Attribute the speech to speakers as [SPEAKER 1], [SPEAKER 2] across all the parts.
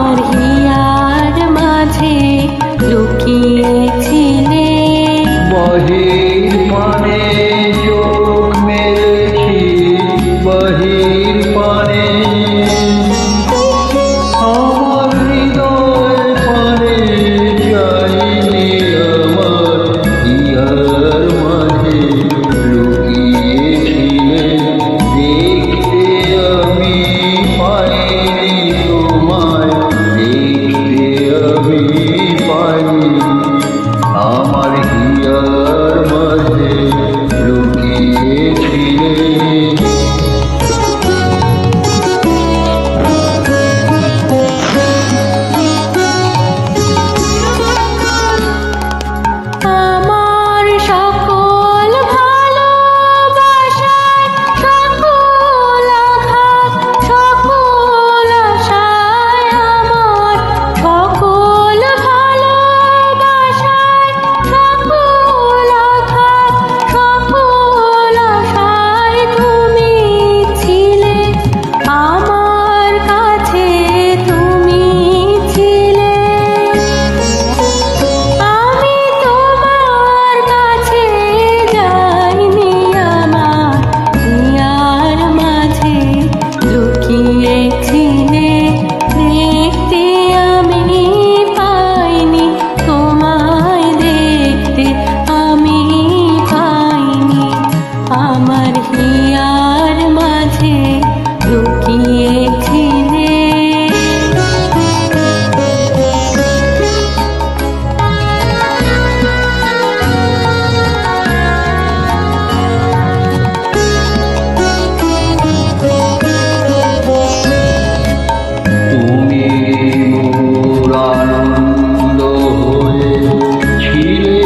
[SPEAKER 1] আমার হিয়ার মাঝে লুকিয়েছিলে।
[SPEAKER 2] বহির পানে চোখ মেলেছি, বহির পানে আমার হৃদয় পানে যাইনি। আমার হিয়ার মাঝে লুকিয়েছিলে, দেখতে আমি পাইনি তোমায়, দেখতে আমি পাইনি। আমার হিয়ার মাঝে লুকিয়েছিলে।
[SPEAKER 1] আমার সকল ভালোবাসায়, সকল আঘাত, সকল আশায়, আমার সকল ভালোবাসায়, সকল আঘাত, সকল আশায় তুমি ছিলে। আমার কাছে তুমি ছিলে। আমি তোমার কাছে যাইনি, আমার হিয়ার মাঝে লুকিয়েছিলে, দেখতে আমি পাইনি তোমায়, দেখতে আমি পাইনি। আমার হিয়ার মাঝে লুকিয়েছিলে।
[SPEAKER 2] তুমি মোর আনন্দ হয়ে ছিলে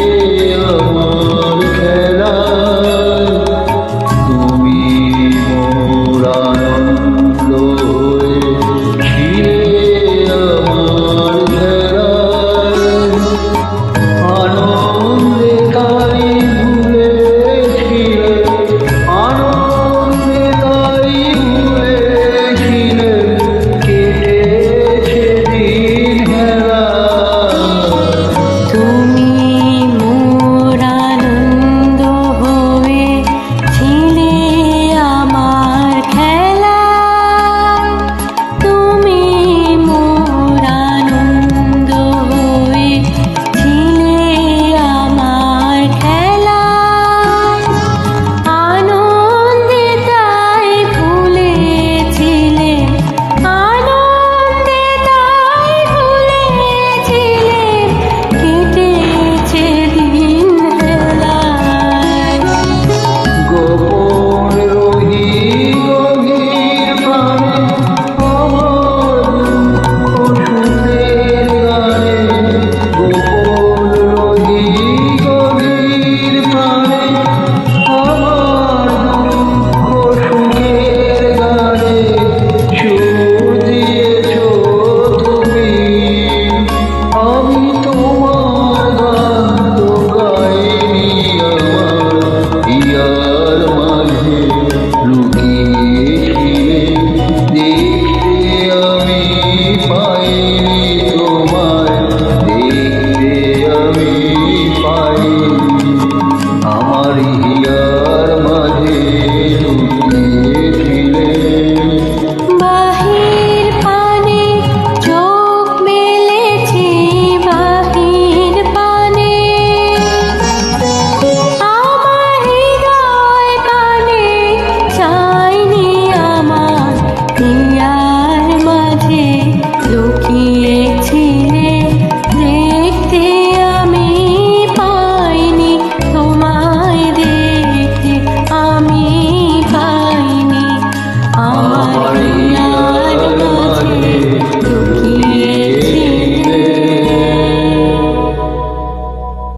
[SPEAKER 2] আমার খেলায়, তুমি মোর আনন্দ হয়ে ছিলে আমার খেলায়। আনন্দে তাই ভুলেছিলে, আনন্দে তাই ভুলেছিলে, কেটেছে দিন হেলায়।
[SPEAKER 1] তুমি মোর আনন্দ হয়ে ছিলে আমার খেলায়, তুমি মোর আনন্দ হয়ে ছিলে আমার খেলায়। আনন্দে তাই ভুলেছিলে, আনন্দে তাই ভুলেছিলে, কেটেছে দিন হেলায়।
[SPEAKER 2] গোপন রহি গভীর প্রাণে আমার সুখের গানে, গোপন রহি গভীর প্রাণে আমার সুখের গানে সুর দিয়েছ তুমি। আমি তোমার গান তো গাইনি, আমার হিয়ার মাঝে লুকিয়েছিলে, দেখতে আমি পাইনি।